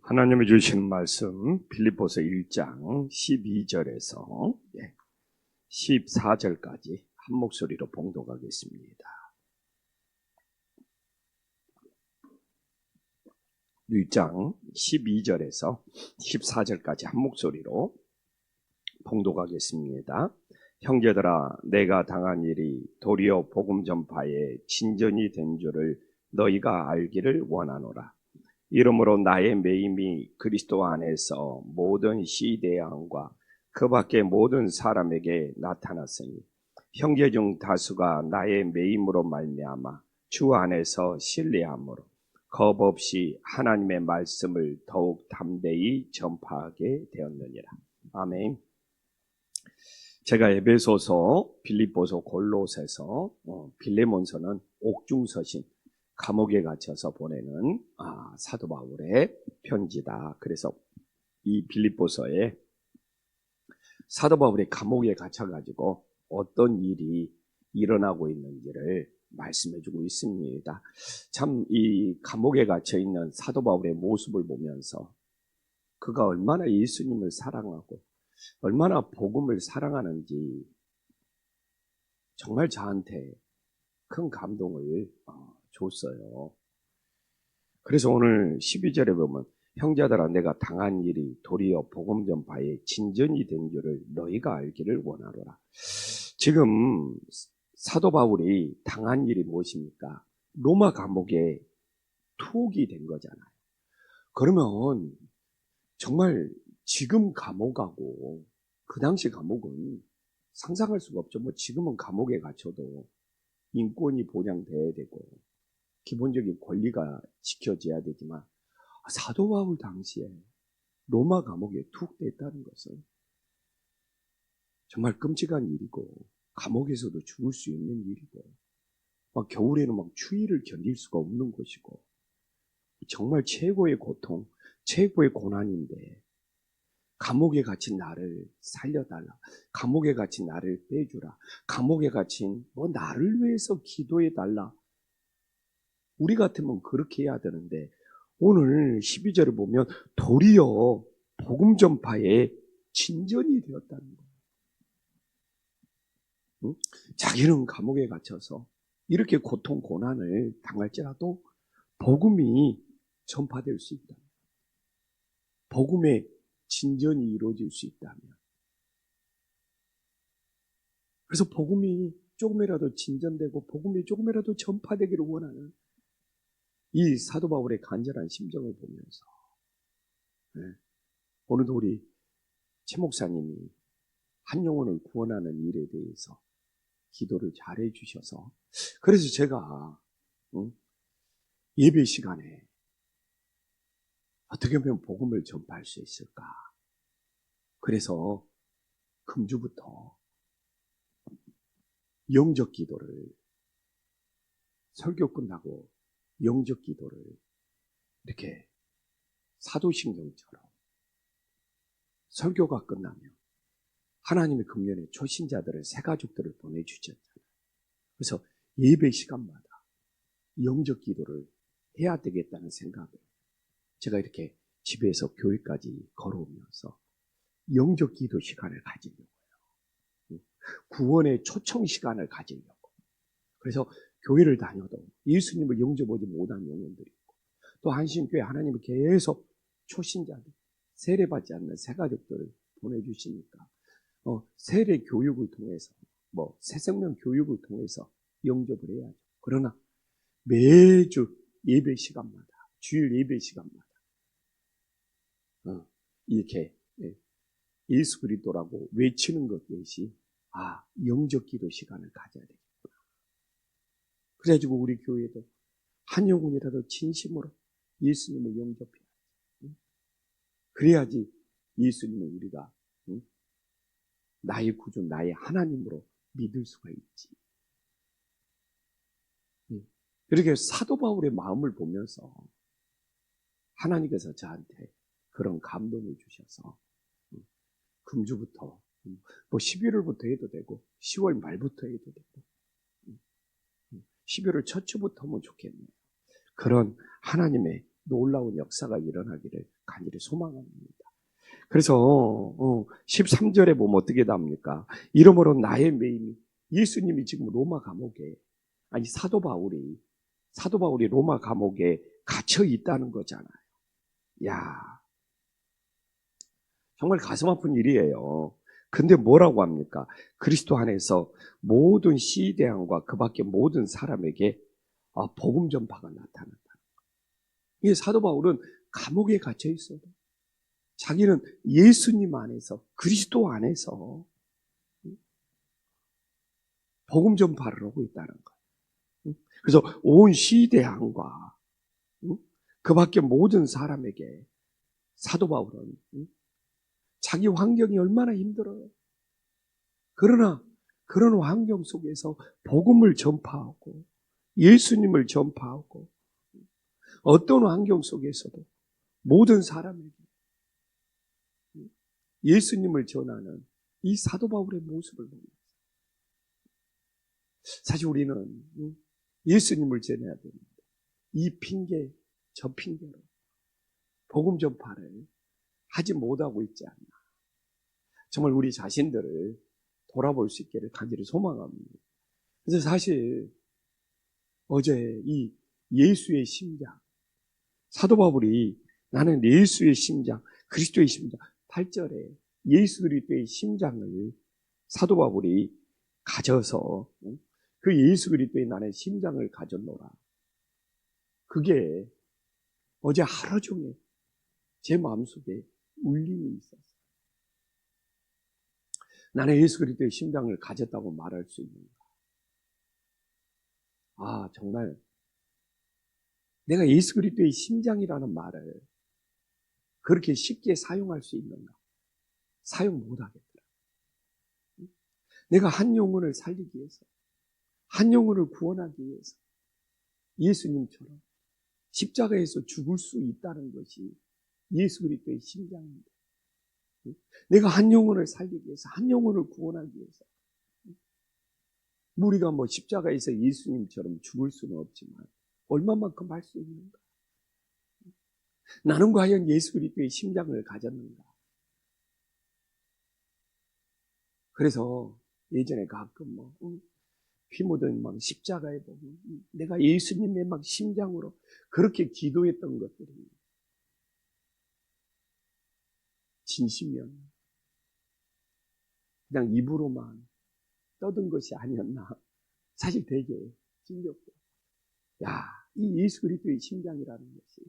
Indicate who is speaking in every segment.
Speaker 1: 하나님이 주시는 말씀 빌립보서 1장 12절에서 14절까지 한 목소리로 봉독하겠습니다. 1장 12절에서 14절까지 한 목소리로 봉독하겠습니다. 형제들아, 내가 당한 일이 도리어 복음 전파에 진전이 된 줄을 너희가 알기를 원하노라. 이러므로 나의 매임이 그리스도 안에서 모든 시대양과 그 밖의 모든 사람에게 나타났으니 형제 중 다수가 나의 매임으로 말미암아 주 안에서 신뢰함으로 겁 없이 하나님의 말씀을 더욱 담대히 전파하게 되었느니라. 아멘. 제가 에베소서, 빌립보서, 골로새서, 빌레몬서는 옥중서신, 감옥에 갇혀서 보내는 사도 바울의 편지다. 그래서 이 빌립보서에 사도 바울이 감옥에 갇혀가지고 어떤 일이 일어나고 있는지를 말씀해주고 있습니다. 참 이 감옥에 갇혀있는 사도 바울의 모습을 보면서 그가 얼마나 예수님을 사랑하고 얼마나 복음을 사랑하는지 정말 저한테 큰 감동을 줬어요. 그래서 오늘 12절에 보면 형제들아, 내가 당한 일이 도리어 복음 전파에 진전이 된 줄을 너희가 알기를 원하노라. 지금 사도 바울이 당한 일이 무엇입니까? 로마 감옥에 투옥이 된 거잖아요. 그러면 정말 지금 감옥하고 그 당시 감옥은 상상할 수가 없죠. 뭐 지금은 감옥에 갇혀도 인권이 보장돼야 되고 기본적인 권리가 지켜져야 되지만 사도 바울 당시에 로마 감옥에 투옥됐다는 것은 정말 끔찍한 일이고 감옥에서도 죽을 수 있는 일이고 막 겨울에는 막 추위를 견딜 수가 없는 것이고 정말 최고의 고통, 최고의 고난인데 감옥에 갇힌 나를 살려달라. 감옥에 갇힌 나를 빼주라. 감옥에 갇힌 나를 위해서 기도해달라. 우리 같으면 그렇게 해야 되는데 오늘 12절을 보면 도리어 복음 전파에 진전이 되었다는 거예요. 응? 자기는 감옥에 갇혀서 이렇게 고통, 고난을 당할지라도 복음이 전파될 수 있다. 복음의 진전이 이루어질 수 있다면. 그래서 복음이 조금이라도 진전되고 복음이 조금이라도 전파되기를 원하는 이 사도 바울의 간절한 심정을 보면서 오늘도 우리 최 목사님이 한 영혼을 구원하는 일에 대해서 기도를 잘해 주셔서 그래서 제가 예배 시간에 어떻게 하면 복음을 전파할 수 있을까? 그래서 금주부터 영적 기도를 설교 끝나고 영적 기도를 이렇게 사도신경처럼 설교가 끝나면 하나님의 금년에 초신자들을 새 가족들을 보내주셨잖아요. 그래서 예배 시간마다 영적 기도를 해야 되겠다는 생각을 제가 이렇게 집에서 교회까지 걸어오면서 영적 기도 시간을 가지려고요. 구원의 초청 시간을 가지려고. 그래서 교회를 다녀도 예수님을 영접하지 못한 영혼들이 있고 또 한신교회 하나님을 계속 초신자들, 세례받지 않는 새가족들을 보내주시니까 세례 교육을 통해서 새생명 교육을 통해서 영접을 해야죠. 그러나 매주 예배 시간마다 주일 예배 시간마다 이렇게 예수 그리스도라고 외치는 것 역시 영적 기도 시간을 가져야 되겠구나. 그래가지고 우리 교회도 한 영혼이라도 진심으로 예수님을 영접해야지. 그래야지 예수님을 우리가 나의 구주, 나의 하나님으로 믿을 수가 있지. 이렇게 사도 바울의 마음을 보면서 하나님께서 저한테 그런 감동을 주셔서 금주부터 11월부터 해도 되고 10월 말부터 해도 되고 11월 첫 주부터 하면 좋겠네요. 그런 하나님의 놀라운 역사가 일어나기를 간절히 소망합니다. 그래서 13절에 보면 어떻게 답니까? 이러므로 나의 매임이, 예수님이 지금 로마 감옥에, 아니 사도 바울이 로마 감옥에 갇혀 있다는 거잖아요. 야, 정말 가슴 아픈 일이에요. 근데 뭐라고 합니까? 그리스도 안에서 모든 시대왕과 그 밖에 모든 사람에게 복음 전파가 나타난다. 이게 사도 바울은 감옥에 갇혀 있어도 자기는 예수님 안에서, 그리스도 안에서 복음 전파를 하고 있다는 거예요. 그래서 온 시대왕과 그 밖에 모든 사람에게 사도 바울은 자기 환경이 얼마나 힘들어요. 그러나 그런 환경 속에서 복음을 전파하고 예수님을 전파하고 어떤 환경 속에서도 모든 사람에게 예수님을 전하는 이 사도 바울의 모습을 봅니다. 사실 우리는 예수님을 전해야 됩니다. 이 핑계 저 핑계로 복음 전파를 하지 못하고 있지 않나. 정말 우리 자신들을 돌아볼 수 있기를 간절히 소망합니다. 그래서 사실 어제 이 예수의 심장, 사도 바울이 나는 예수의 심장, 그리스도의 심장, 8절에 예수 그리스도의 심장을 사도 바울이 가져서 그 예수 그리스도의 나는 심장을 가졌노라. 그게 어제 하루 종일 제 마음속에 울림이 있었어요. 나는 예수 그리스도의 심장을 가졌다고 말할 수 있는가? 정말 내가 예수 그리스도의 심장이라는 말을 그렇게 쉽게 사용할 수 있는가? 사용 못하겠더라. 내가 한 영혼을 살리기 위해서, 한 영혼을 구원하기 위해서 예수님처럼 십자가에서 죽을 수 있다는 것이 예수 그리스도의 심장입니다. 내가 한 영혼을 살리기 위해서, 한 영혼을 구원하기 위해서 우리가 십자가에서 예수님처럼 죽을 수는 없지만 얼마만큼 할 수 있는가? 나는 과연 예수 그리스도의 심장을 가졌는가? 그래서 예전에 가끔 피 묻은 십자가에 보면 내가 예수님의 심장으로 그렇게 기도했던 것들이 진심이었나? 그냥 입으로만 떠든 것이 아니었나? 사실 되게 찡겼고, 이 예수 그리스도의 심장이라는 것이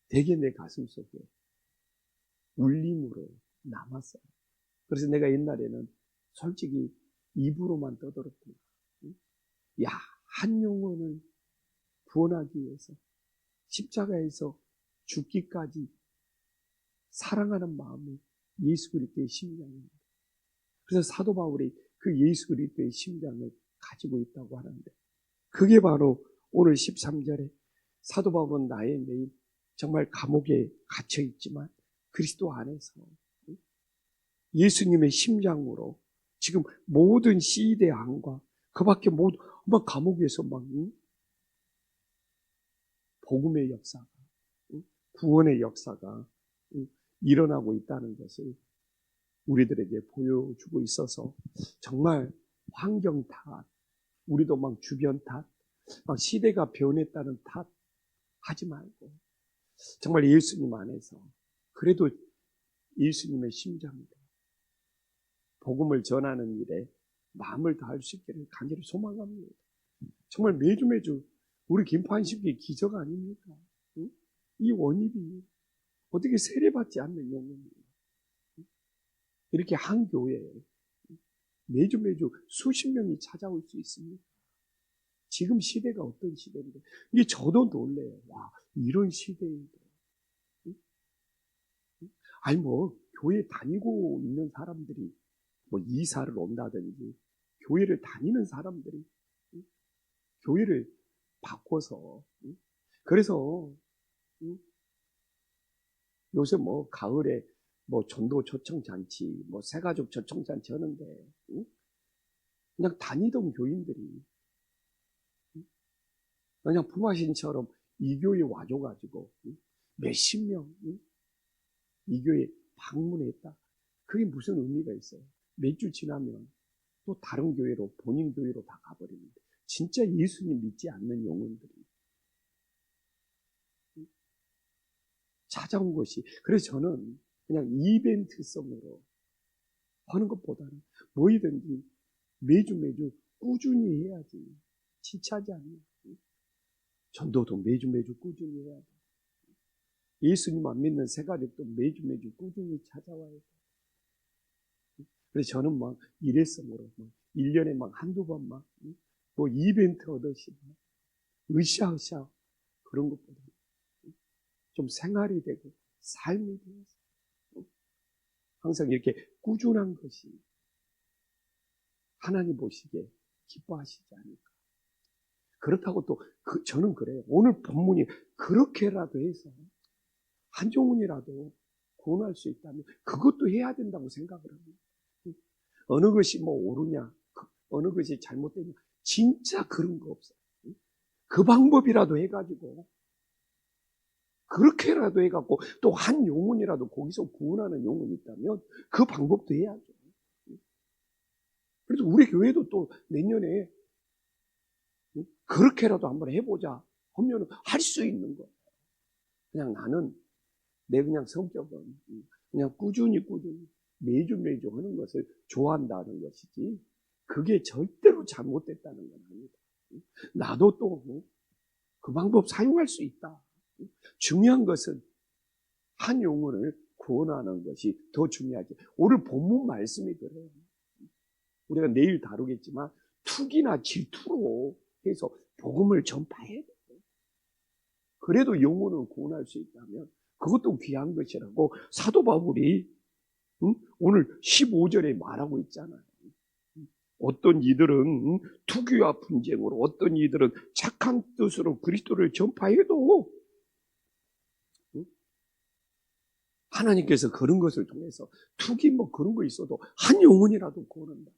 Speaker 1: 되게 내 가슴 속에 울림으로 남았어요. 그래서 내가 옛날에는 솔직히 입으로만 떠들었구나. 한 영혼을 구원하기 위해서 십자가에서 죽기까지 사랑하는 마음이 예수 그리스도의 심장입니다. 그래서 사도 바울이 그 예수 그리스도의 심장을 가지고 있다고 하는데, 그게 바로 오늘 13절에 사도 바울은 나의 매일 정말 감옥에 갇혀 있지만 그리스도 안에서 예수님의 심장으로 지금 모든 시대 안과 그 밖에 모든 감옥에서 복음의 역사가, 구원의 역사가 일어나고 있다는 것을 우리들에게 보여주고 있어서 정말 환경 탓, 우리도 주변 탓, 시대가 변했다는 탓 하지 말고 정말 예수님 안에서 그래도 예수님의 심장으로 복음을 전하는 일에 마음을 다할 수 있기를 간절히 소망합니다. 정말 매주 우리 김판식의 기적 아닙니까? 이 원입이 어떻게 세례받지 않는 영혼이에요? 이렇게 한 교회에 매주 수십 명이 찾아올 수 있습니다. 지금 시대가 어떤 시대인데, 이게 저도 놀래요. 이런 시대인데. 교회 다니고 있는 사람들이 이사를 온다든지, 교회를 다니는 사람들이 교회를 바꿔서, 그래서 요새 가을에 전도 초청잔치, 새가족 초청잔치 하는데, 그냥 다니던 교인들이 그냥 부마신처럼 이 교회 와줘가지고 몇십 명 이 교회 방문했다. 그게 무슨 의미가 있어요? 몇 주 지나면 또 다른 교회로, 본인 교회로 다 가버립니다. 진짜 예수님 믿지 않는 영혼들이 찾아온 것이. 그래서 저는 그냥 이벤트성으로 하는 것보다는 뭐이든지 매주 꾸준히 해야지. 지체하지 않는. 전도도 매주 꾸준히 해야 돼. 예수님 안 믿는 새가족도 매주 꾸준히 찾아와야 돼. 그래서 저는 막 일회성으로 1년에 막 한두 번 뭐 이벤트 하듯이 으쌰으쌰 그런 것보다 좀 생활이 되고 삶이 되어서 항상 이렇게 꾸준한 것이 하나님 보시기에 기뻐하시지 않을까. 그렇다고 또 저는 그래요. 오늘 본문이 그렇게라도 해서 한종훈이라도 구원할 수 있다면 그것도 해야 된다고 생각을 합니다. 어느 것이 뭐 옳으냐, 어느 것이 잘못되냐, 진짜 그런 거 없어요. 그 방법이라도 해가지고, 그렇게라도 해갖고 또 한 영혼이라도 거기서 구원하는 영혼이 있다면 그 방법도 해야죠. 그래서 우리 교회도 또 내년에 그렇게라도 한번 해보자 하면 할 수 있는 거예요. 그냥 나는 내 그냥 성격은 그냥 꾸준히 매주 하는 것을 좋아한다는 것이지 그게 절대로 잘못됐다는 건 아니다. 나도 또 그 방법 사용할 수 있다. 중요한 것은 한 영혼을 구원하는 것이 더 중요하지. 오늘 본문 말씀이 그래요. 우리가 내일 다루겠지만 투기나 질투로 해서 복음을 전파해야 돼요. 그래도 영혼을 구원할 수 있다면 그것도 귀한 것이라고 사도 바울이 오늘 15절에 말하고 있잖아요. 어떤 이들은 투기와 분쟁으로, 어떤 이들은 착한 뜻으로 그리스도를 전파해도 하나님께서 그런 것을 통해서 투기 뭐 그런 거 있어도 한 영혼이라도 구원한다.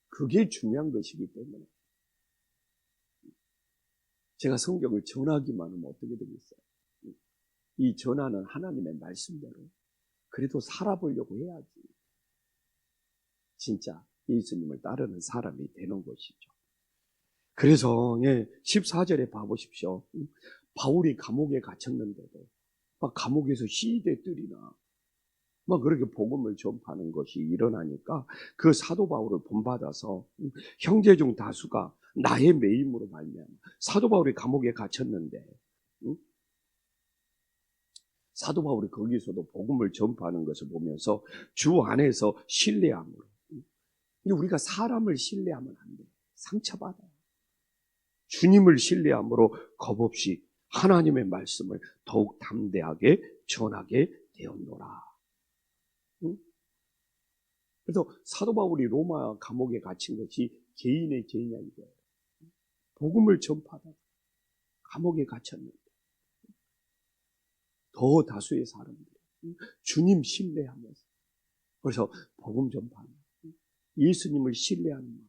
Speaker 1: 그게 중요한 것이기 때문에 제가 성경을 전하기만 하면 어떻게 되겠어요? 이 전하는 하나님의 말씀대로 그래도 살아보려고 해야지. 진짜 예수님을 따르는 사람이 되는 것이죠. 그래서 14절에 봐보십시오. 바울이 감옥에 갇혔는데도 막 감옥에서 시대 뜰이나 막 그렇게 복음을 전파하는 것이 일어나니까 그 사도 바울을 본받아서 형제 중 다수가 나의 매임으로 말미암아 사도 바울이 감옥에 갇혔는데 사도 바울이 거기서도 복음을 전파하는 것을 보면서 주 안에서 신뢰함으로. 우리가 사람을 신뢰하면 안 돼요. 상처받아요. 주님을 신뢰함으로 겁없이 하나님의 말씀을 더욱 담대하게 전하게 되었노라. 그래서 사도 바울이 로마 감옥에 갇힌 것이 개인의 죄냐 이거예요. 복음을 전파하다가 감옥에 갇혔는데 더 다수의 사람들 주님 신뢰하면서 그래서 복음 전파하는 예수님을 신뢰하는 마음,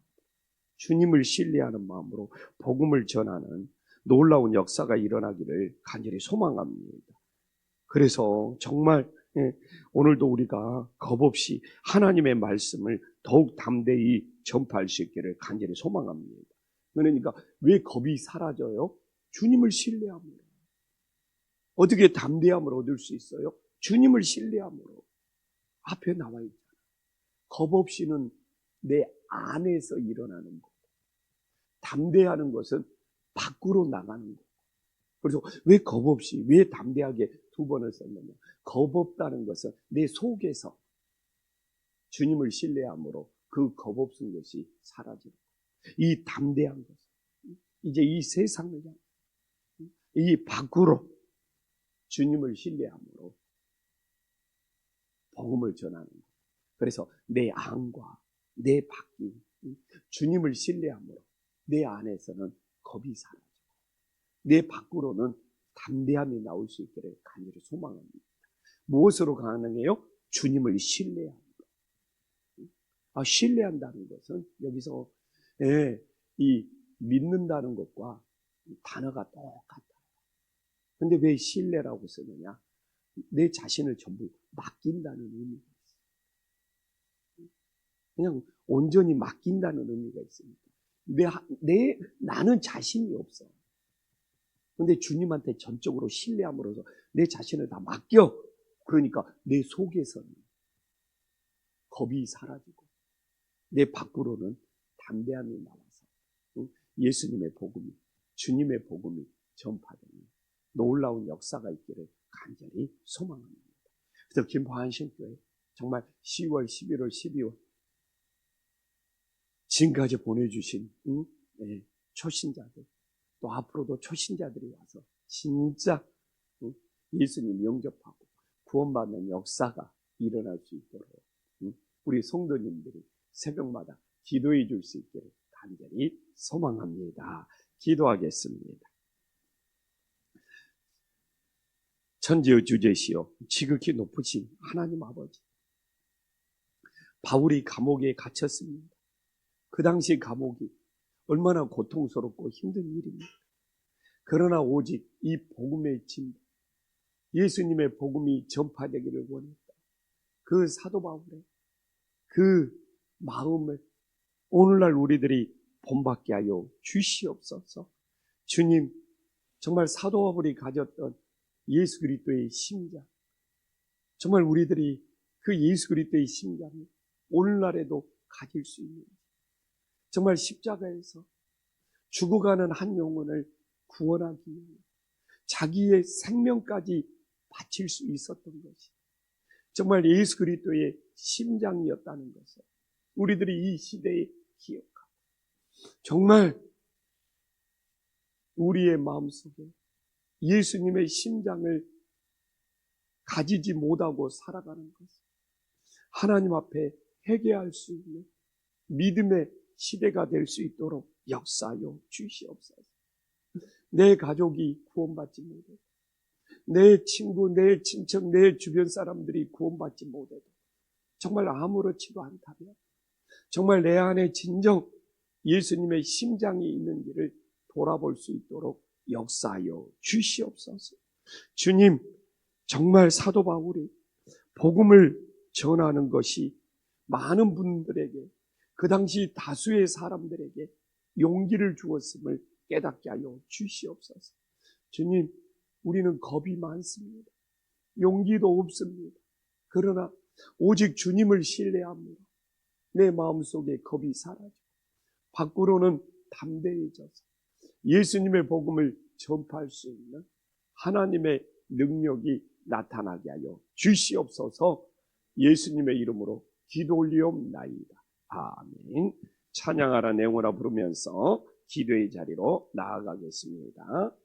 Speaker 1: 주님을 신뢰하는 마음으로 복음을 전하는 놀라운 역사가 일어나기를 간절히 소망합니다. 그래서 정말 오늘도 우리가 겁없이 하나님의 말씀을 더욱 담대히 전파할 수 있기를 간절히 소망합니다. 그러니까 왜 겁이 사라져요? 주님을 신뢰함으로. 어떻게 담대함을 얻을 수 있어요? 주님을 신뢰함으로. 앞에 나와 있잖아요. 겁 없이는 내 안에서 일어나는 거고 담대하는 것은 밖으로 나가는 거고. 그래서 왜 겁 없이 왜 담대하게 두 번을 썼느냐. 겁 없다는 것은 내 속에서 주님을 신뢰함으로 그 겁 없은 것이 사라지는 거예요. 이 담대한 것은 이제 이 세상을 향해 이 밖으로 주님을 신뢰함으로 복음을 전하는 거예요. 그래서 내 안과 내 밖이 주님을 신뢰함으로 내 안에서는 겁이 사라지고 내 밖으로는 담대함이 나올 수 있기를 간절히 소망합니다. 무엇으로 가능해요? 주님을 신뢰합니다. 신뢰한다는 것은 여기서 이 믿는다는 것과 단어가 똑같아요. 근데 왜 신뢰라고 쓰느냐? 내 자신을 전부 맡긴다는 의미가 있어요. 그냥 온전히 맡긴다는 의미가 있습니다. 나는 자신이 없어. 근데 주님한테 전적으로 신뢰함으로써 내 자신을 다 맡겨. 그러니까 내 속에서는 겁이 사라지고 내 밖으로는 담대함이 나와서 예수님의 복음이, 주님의 복음이 전파되는 놀라운 역사가 있기를 간절히 소망합니다. 그래서 김포한신교회 정말 10월, 11월, 12월 지금까지 보내주신 초신자들, 또 앞으로도 초신자들이 와서 진짜 예수님 영접하고 구원받는 역사가 일어날 수 있도록 우리 성도님들이 새벽마다 기도해 줄 수 있기를 간절히 소망합니다. 기도하겠습니다. 천지의 주제시요 지극히 높으신 하나님 아버지, 바울이 감옥에 갇혔습니다. 그 당시 감옥이 얼마나 고통스럽고 힘든 일입니까? 그러나 오직 이 복음의 진보, 예수님의 복음이 전파되기를 원했다. 그 사도 바울의 그 마음을 오늘날 우리들이 본받게 하여 주시옵소서. 주님, 정말 사도 바울이 가졌던 예수 그리스도의 심장, 정말 우리들이 그 예수 그리스도의 심장을 오늘날에도 가질 수 있는, 정말 십자가에서 죽어가는 한 영혼을 구원하기 위해 자기의 생명까지 바칠 수 있었던 것이 정말 예수 그리스도의 심장이었다는 것을 우리들이 이 시대에 기억하고, 정말 우리의 마음속에 예수님의 심장을 가지지 못하고 살아가는 것을 하나님 앞에 회개할 수 있는 믿음의 시대가 될 수 있도록 역사하여 주시옵소서. 내 가족이 구원받지 못해도, 내 친구, 내 친척, 내 주변 사람들이 구원받지 못해도 정말 아무렇지도 않다면 정말 내 안에 진정 예수님의 심장이 있는지를 돌아볼 수 있도록 역사하여 주시옵소서. 주님, 정말 사도 바울이 복음을 전하는 것이 많은 분들에게, 그 당시 다수의 사람들에게 용기를 주었음을 깨닫게 하여 주시옵소서. 주님, 우리는 겁이 많습니다. 용기도 없습니다. 그러나 오직 주님을 신뢰합니다. 내 마음속에 겁이 사라지고 밖으로는 담대해져서 예수님의 복음을 전파할 수 있는 하나님의 능력이 나타나게 하여 주시옵소서. 예수님의 이름으로 기도 올리옵나이다. 아멘. 찬양하라 내용으로 부르면서 기도의 자리로 나아가겠습니다.